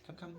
Come, come.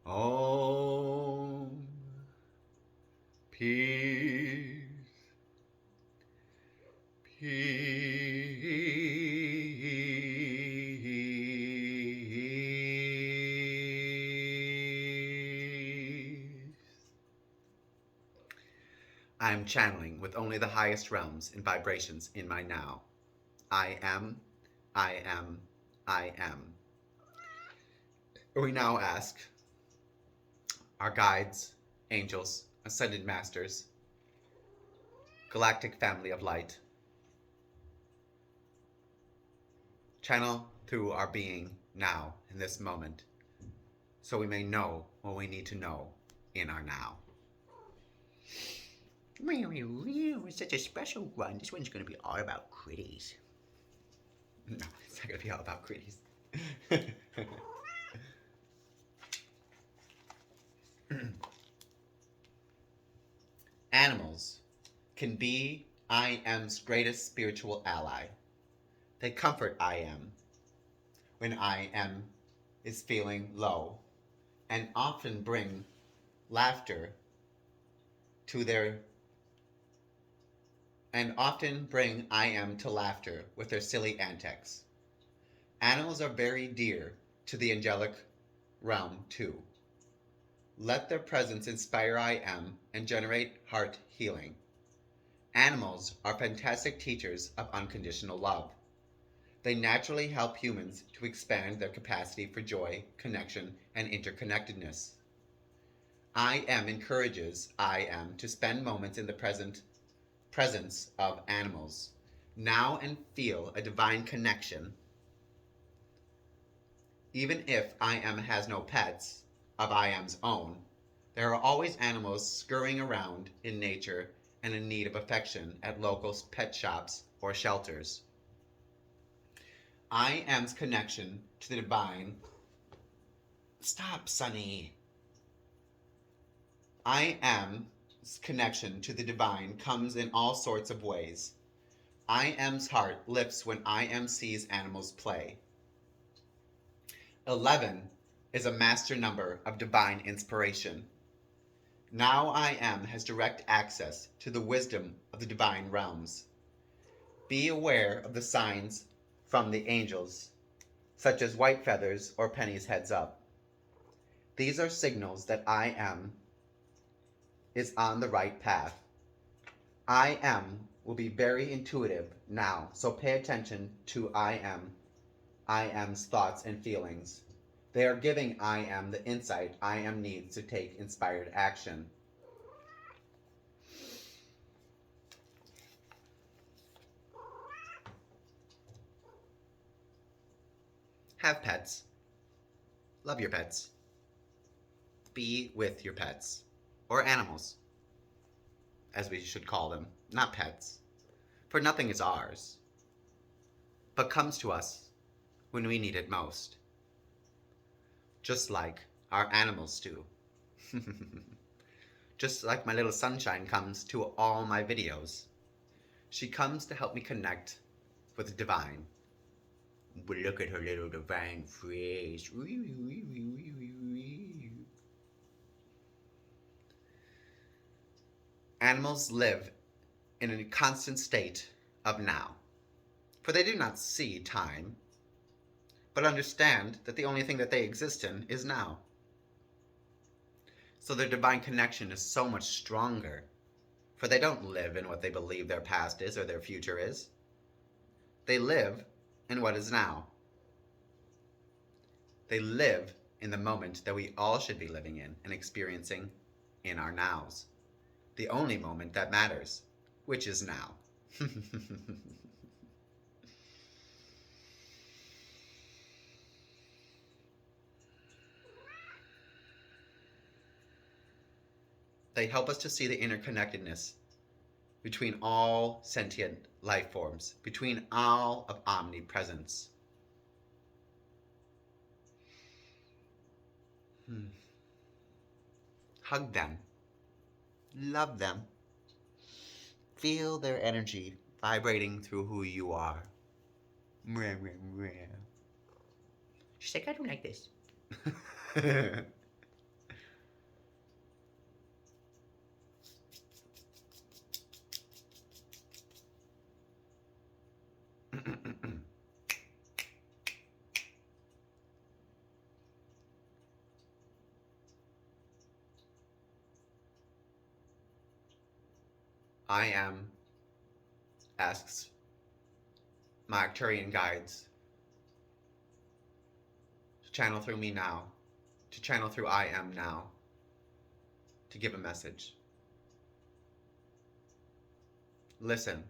Om. Peace. Peace. I am channeling with only the highest realms and vibrations in my now. I am, I am, I am. We now ask our guides, angels, ascended masters, galactic family of light, channel through our being now in this moment so we may know what we need to know in our now. It's such a special one. This one's going to be all about critties. No, it's not going to be all about critties. Animals can be I Am's greatest spiritual ally. They comfort I Am when I Am is feeling low and often bring laughter to their and often bring I Am to laughter with their silly antics. Animals are very dear to the angelic realm too. Let their presence inspire I Am and generate heart healing. Animals are fantastic teachers of unconditional love. They naturally help humans to expand their capacity for joy, connection, and interconnectedness. I Am encourages I Am to spend moments in the presence of animals, now and feel a divine connection. Even if I Am has no pets of I Am's own, there are always animals scurrying around in nature and in need of affection at local pet shops or shelters. I Am's connection to the divine. Stop, Sonny. I Am's connection to the divine comes in all sorts of ways. I Am's heart lifts when I Am sees animals play. 11 is a master number of divine inspiration. Now I Am has direct access to the wisdom of the divine realms. Be aware of the signs from the angels, such as white feathers or pennies heads up. These are signals that I Am is on the right path. I Am will be very intuitive now, so pay attention to I Am's thoughts and feelings. They are giving I Am the insight I Am needs to take inspired action. Have pets. Love your pets. Be with your pets. Or animals, as we should call them, not pets. For nothing is ours, but comes to us when we need it most. Just like our animals do. Just like my little sunshine comes to all my videos. She comes to help me connect with the divine. But look at her little divine face. Animals live in a constant state of now, for they do not see time, but understand that the only thing that they exist in is now. So their divine connection is so much stronger, for they don't live in what they believe their past is or their future is. They live in what is now. They live in the moment that we all should be living in and experiencing in our nows. The only moment that matters, which is now. They help us to see the interconnectedness between all sentient life forms, between all of omnipresence. Hug them, love them, feel their energy vibrating through who you are. She's like, I don't like this. I am asks my Arcturian guides to channel through me now, to channel through I am now, to give a message. Listen,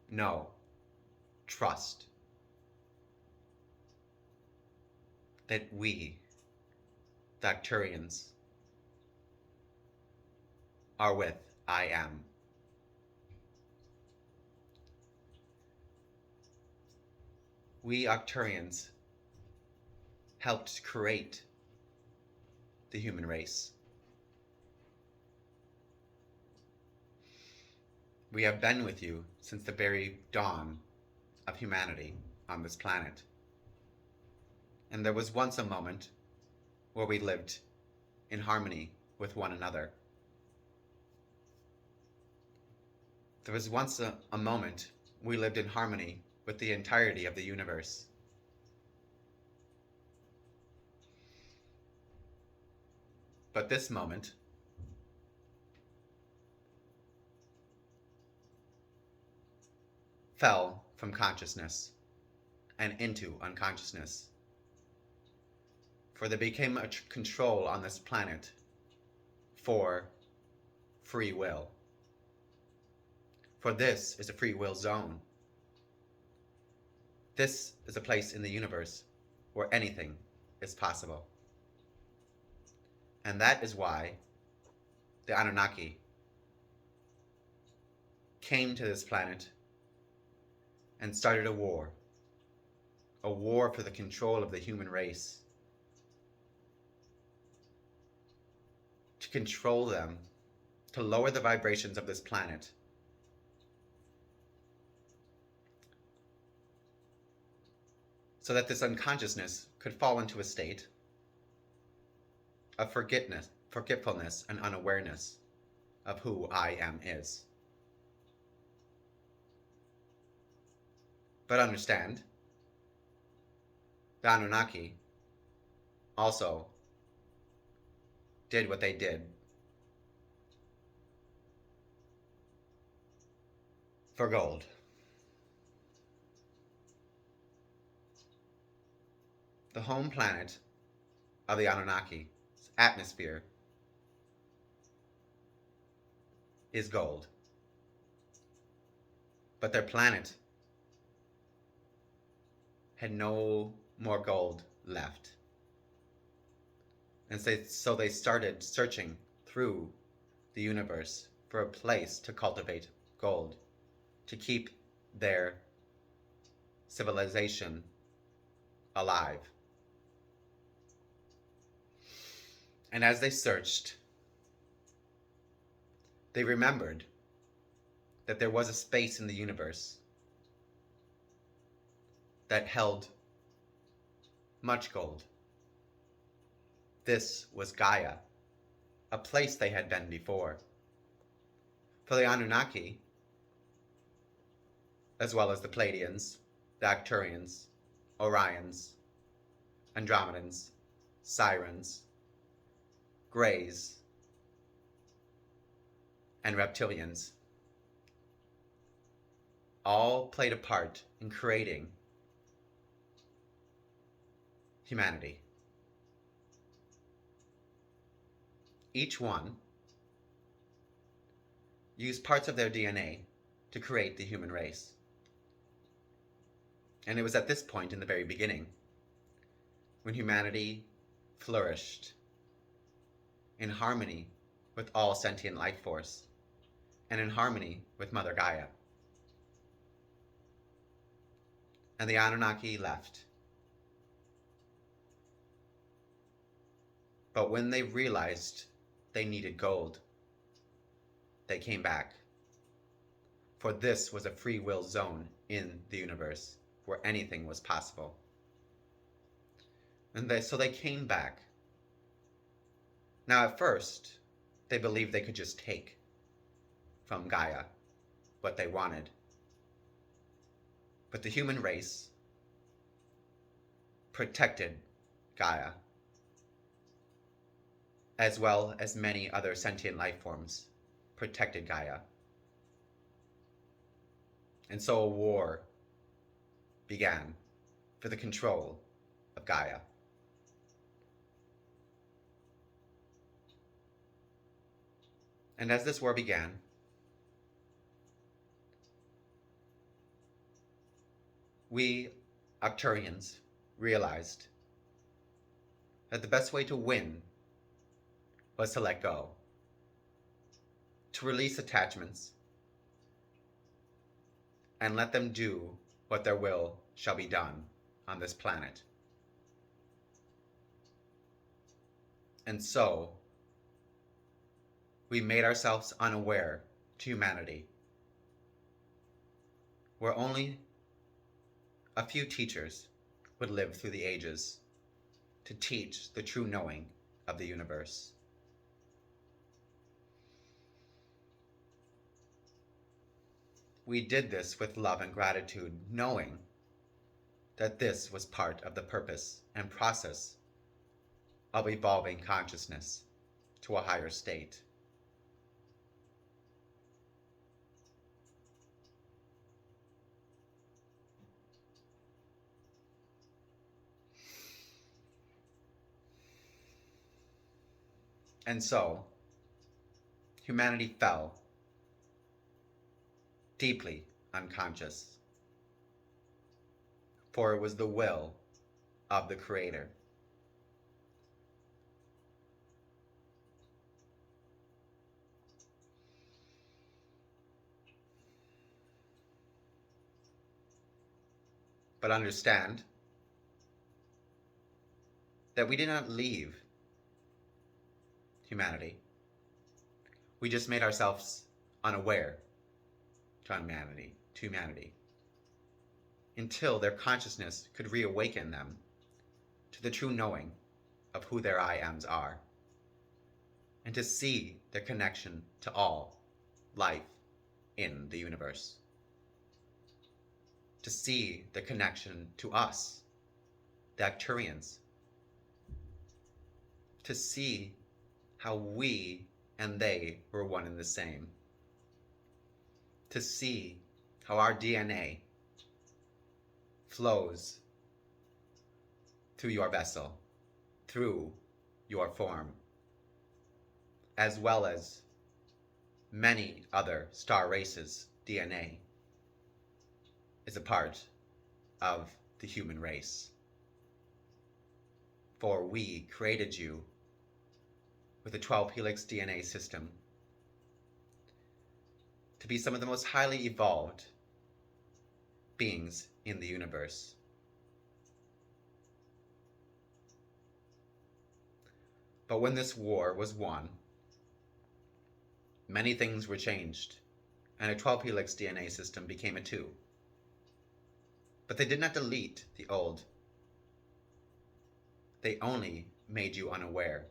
know, trust that we, the Arcturians, are with I am. We Arcturians helped create the human race. We have been with you since the very dawn of humanity on this planet. And there was once a moment where we lived in harmony with one another. There was once a moment we lived in harmony with the entirety of the universe. But this moment fell from consciousness and into unconsciousness. For there became a control on this planet for free will. For this is a free will zone. This is a place in the universe where anything is possible. And that is why the Anunnaki came to this planet and started a war for the control of the human race, to control them, to lower the vibrations of this planet, so that this unconsciousness could fall into a state of forgetfulness and unawareness of who I am is. But understand, the Anunnaki also did what they did for gold. The home planet of the Anunnaki's atmosphere is gold. But their planet had no more gold left. And so they started searching through the universe for a place to cultivate gold, to keep their civilization alive. And as they searched, they remembered that there was a space in the universe that held much gold. This was Gaia, a place they had been before. For the Anunnaki, as well as the Pleiadians, the Arcturians, Orions, Andromedans, Sirens, Greys, and Reptilians, all played a part in creating humanity. Each one used parts of their DNA to create the human race. And it was at this point in the very beginning when humanity flourished in harmony with all sentient life force and in harmony with Mother Gaia. And the Anunnaki left. But when they realized they needed gold, they came back. For this was a free will zone in the universe where anything was possible. And so they came back. Now at first, they believed they could just take from Gaia what they wanted. But the human race protected Gaia, as well as many other sentient life forms protected Gaia. And so a war began for the control of Gaia. And as this war began, we Arcturians realized that the best way to win was to let go, to release attachments, and let them do what their will shall be done on this planet. And so, we made ourselves unaware to humanity, where only a few teachers would live through the ages to teach the true knowing of the universe. We did this with love and gratitude, knowing that this was part of the purpose and process of evolving consciousness to a higher state. And so, humanity fell deeply unconscious, for it was the will of the Creator. But understand that we did not leave humanity. We just made ourselves unaware to humanity, until their consciousness could reawaken them to the true knowing of who their I Ams are, and to see their connection to all life in the universe, to see the connection to us, the Arcturians, to see how we and they were one and the same, to see how our DNA flows through your vessel, through your form, as well as many other star races' DNA is a part of the human race. For we created you with a 12-helix DNA system to be some of the most highly evolved beings in the universe. But when this war was won, many things were changed, and a 12-helix DNA system became a 2. But they did not delete the old. They only made you unaware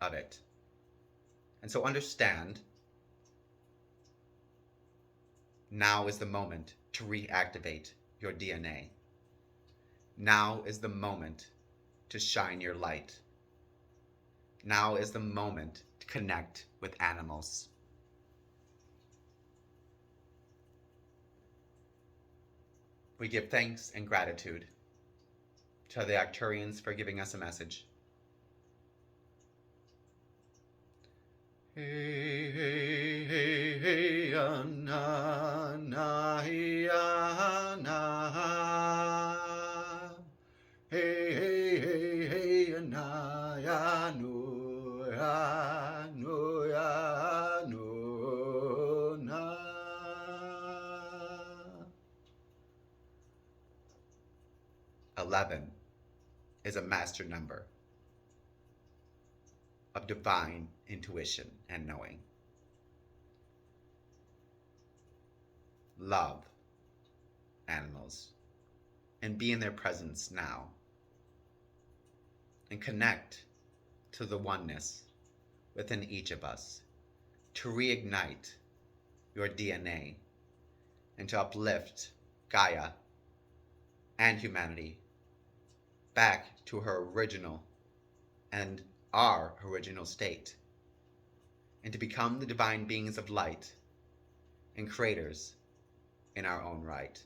of it. And so understand, now is the moment to reactivate your DNA. Now is the moment to shine your light. Now is the moment to connect with animals. We give thanks and gratitude to the Arcturians for giving us a message. Hey, hey, hey, hey, na, na, na. Hey, hey, hey, hey, na, ya, no, ya, no, ya, no, na. 11 is a master number of divine intuition and knowing. Love animals and be in their presence now. And connect to the oneness within each of us to reignite your DNA and to uplift Gaia and humanity back to her original and our original state, and to become the divine beings of light and creators in our own right.